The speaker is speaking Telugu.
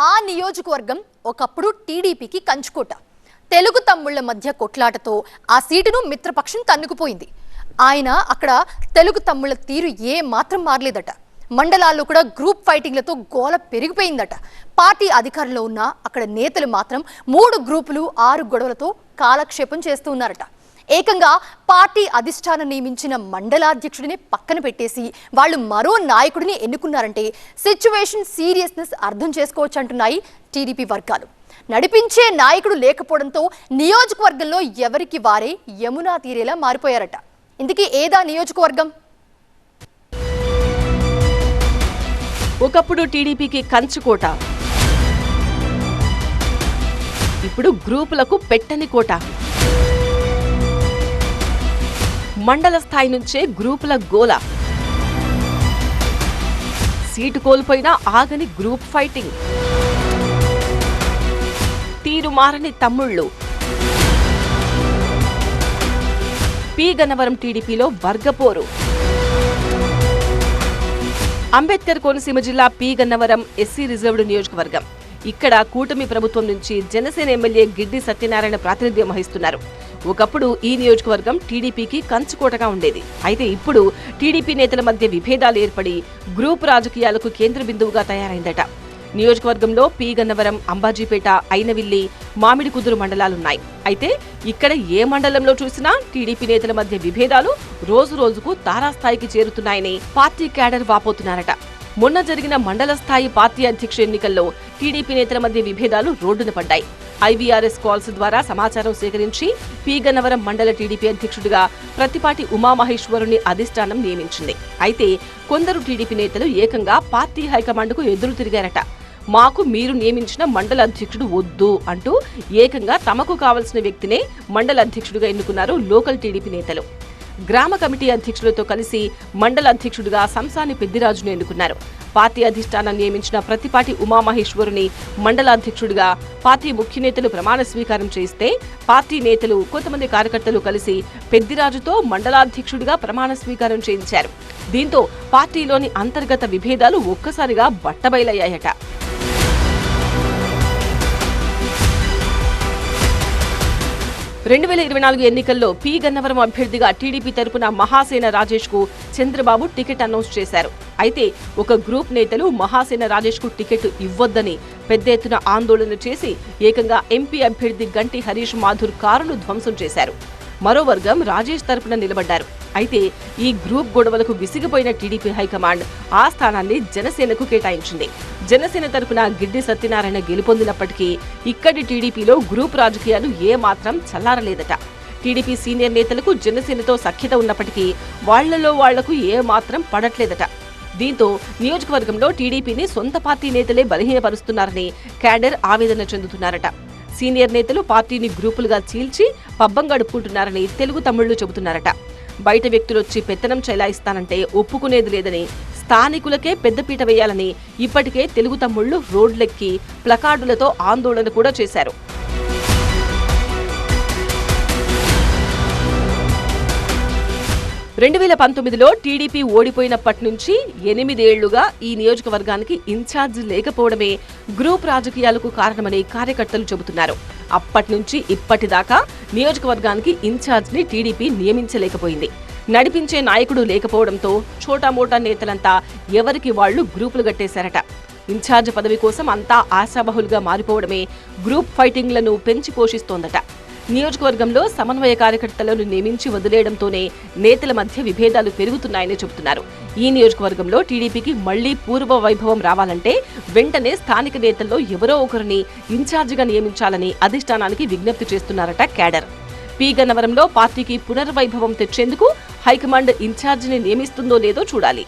ఆ నియోజకవర్గం ఒకప్పుడు టీడీపీకి కంచుకోట. తెలుగు తమ్ముళ్ల మధ్య కొట్లాటతో ఆ సీటును మిత్రపక్షం తన్నుకుపోయింది. ఆయన అక్కడ తెలుగు తమ్ముళ్ల తీరు ఏ మాత్రం మారలేదట. మండలాల్లో కూడా గ్రూప్ ఫైటింగ్లతో గోల పెరిగిపోయిందట. పార్టీ అధికారంలో ఉన్న అక్కడ నేతలు మాత్రం 3 గ్రూపులు 6 గొడవలతో కాలక్షేపం చేస్తూ ఉన్నారట. ఏకంగా పార్టీ అధిష్టానం నియమించిన మండలాధ్యక్షుడిని పక్కన పెట్టేసి వాళ్ళు మరో నాయకుడిని ఎన్నుకున్నారంటే సిచ్యువేషన్ సీరియస్నెస్ అర్థం చేసుకోవచ్చు అంటున్నాయి టీడీపీ వర్గాలు. నడిపించే నాయకుడు లేకపోవడంతో నియోజకవర్గంలో ఎవరికి వారే యమునా తీరేలా మారిపోయారట. ఇందుకీ ఏదా నియోజకవర్గం? ఒకప్పుడు టీడీపీకి కంచుకోట, ఇప్పుడు గ్రూపులకు పెట్టని కోట. మండల స్థాయి నుంచే గ్రూపుల గోల. సీటు కోల్పోయినా ఆగని గ్రూప్ ఫైటింగ్. తీరు మారని తమ్ముళ్ళు. పి గన్నవరం టీడీపీలో వర్గపోరు. అంబేద్కర్ కోనసీమ జిల్లా పి గన్నవరం ఎస్సీ రిజర్వ్డ్ నియోజకవర్గం. ఇక్కడ కూటమి ప్రభుత్వం నుంచి జనసేన ఎమ్మెల్యే గిడ్డి సత్యనారాయణ ప్రాతినిధ్యం వహిస్తున్నారు. ఒకప్పుడు ఈ నియోజకవర్గం టీడీపీకి కంచుకోటగా ఉండేది. అయితే ఇప్పుడు టీడీపీ నేతల మధ్య విభేదాలు ఏర్పడి గ్రూప్ రాజకీయాలకు కేంద్ర బిందువుగా తయారైందట. నియోజకవర్గంలో పి గన్నవరం, అంబాజీపేట, అయినవిల్లి, మామిడి కుదురు మండలాలున్నాయి. అయితే ఇక్కడ ఏ మండలంలో చూసినా టీడీపీ నేతల మధ్య విభేదాలు రోజు రోజుకు తారాస్థాయికి చేరుతున్నాయని పార్టీ క్యాడర్ వాపోతున్నారట. మొన్న జరిగిన మండల స్థాయి పార్టీ అధ్యక్ష ఎన్నికల్లో టీడీపీ నేతల మధ్య విభేదాలు రోడ్డున పడ్డాయి. ఐవీఆర్ఎస్ కాల్స్ ద్వారా సమాచారం సేకరించి పి గన్నవరం మండల టీడీపీ అధ్యక్షుడిగా ప్రతిపాటి ఉమామహేశ్వరుని అధిష్టానం నియమించింది. అయితే కొందరు టీడీపీ నేతలు ఏకంగా పార్టీ హైకమాండ్కు ఎదురు తిరిగారట. మాకు మీరు నియమించిన మండల అధ్యక్షుడు వద్దు అంటూ ఏకంగా తమకు కావలసిన వ్యక్తినే మండల అధ్యక్షుడిగా ఎన్నుకున్నారు లోకల్ టీడీపీ నేతలు. గ్రామ కమిటీ అధ్యక్షులతో కలిసి మండల అధ్యక్షుడిగా సంసాని పెద్దిరాజును ఎన్నుకున్నారు. పార్టీ అధిష్టానం నియమించిన ప్రతిపాటి ఉమామహేశ్వరుని మండల అధ్యక్షుడిగా పార్టీ ముఖ్య నేతలు ప్రమాణ స్వీకారం చేస్తే పార్టీ నేతలు కొంతమంది కార్యకర్తలు కలిసి పెద్దిరాజుతో మండలాధ్యక్షుడిగా ప్రమాణ స్వీకారం చేయించారు. దీంతో పార్టీలోని అంతర్గత విభేదాలు ఒక్కసారిగా బట్టబయలయ్యాయట. 2024 ఎన్నికల్లో పి గన్నవరం అభ్యర్థిగా టీడీపీ తరపున మహాసేన రాజేష్ కు చంద్రబాబు టికెట్ అనౌన్స్ చేశారు. అయితే ఒక గ్రూప్ నేతలు మహాసేన రాజేష్ కు టికెట్ ఇవ్వొద్దని పెద్ద ఎత్తున ఆందోళన చేసి ఏకంగా ఎంపీ అభ్యర్థి గంటి హరీష్ మాథుర్ కారును ధ్వంసం చేశారు. మరో వర్గం రాజేష్ తరపున నిలబడ్డారు. అయితే ఈ గ్రూప్ గొడవలకు విసిగిపోయిన టీడీపీ హైకమాండ్ ఆ స్థానాన్ని జనసేనకు కేటాయించింది. జనసేన తరపున గిడ్డి సత్యనారాయణ గెలుపొందినప్పటికీ ఇక్కడి టీడీపీలో గ్రూప్ రాజకీయాలు ఏమాత్రం చల్లారలేదట. టీడీపీ సీనియర్ నేతలకు జనసేనతో సఖ్యత ఉన్నప్పటికీ వాళ్లలో వాళ్లకు ఏమాత్రం పడట్లేదట. దీంతో నియోజకవర్గంలో టీడీపీని సొంత పార్టీ నేతలే బలహీనపరుస్తున్నారని క్యాడర్ ఆవేదన చెందుతున్నారట. సీనియర్ నేతలు పార్టీని గ్రూపులుగా చీల్చి పబ్బం గడుపుకుంటున్నారని తెలుగు తమ్ముళ్లు చెబుతున్నారట. బయట వ్యక్తులొచ్చి పెత్తనం చెలాయిస్తానంటే ఒప్పుకునేది లేదని, స్థానికులకే పెద్దపీట వేయాలని ఇప్పటికే తెలుగు తమ్ముళ్లు రోడ్లెక్కి ప్లకార్డులతో ఆందోళన కూడా చేశారు. 2019లో టీడీపీ ఓడిపోయినప్పటి నుంచి 8 ఏళ్లుగా ఈ నియోజకవర్గానికి ఇన్ఛార్జ్ లేకపోవడమే గ్రూప్ రాజకీయాలకు కారణమని కార్యకర్తలు చెబుతున్నారు. అప్పటి నుంచి ఇప్పటిదాకా నియోజకవర్గానికి ఇన్ఛార్జ్ని టీడీపీ నియమించలేకపోయింది. నడిపించే నాయకుడు లేకపోవడంతో చోటామోటా నేతలంతా ఎవరికి వాళ్లు గ్రూపులు గట్టేశారట. ఇన్ఛార్జ్ పదవి కోసం అంతా ఆశాబహులుగా మారిపోవడమే గ్రూప్ ఫైటింగ్లను పెంచి పోషిస్తోందట. నియోజకవర్గంలో సమన్వయ కార్యకర్తలను నియమించి వదిలేయడంతోనే నేతల మధ్య విభేదాలు పెరుగుతున్నాయని చెబుతున్నారు. ఈ నియోజకవర్గంలో టీడీపీకి మళ్లీ పూర్వ వైభవం రావాలంటే వెంటనే స్థానిక నేతల్లో ఎవరో ఒకరిని ఇన్ఛార్జిగా నియమించాలని అధిష్టానానికి విజ్ఞప్తి చేస్తున్నారట క్యాడర్. పి గన్నవరంలో పార్టీకి పునర్వైభవం తెచ్చేందుకు హైకమాండ్ ఇన్ఛార్జిని నియమిస్తుందో లేదో చూడాలి.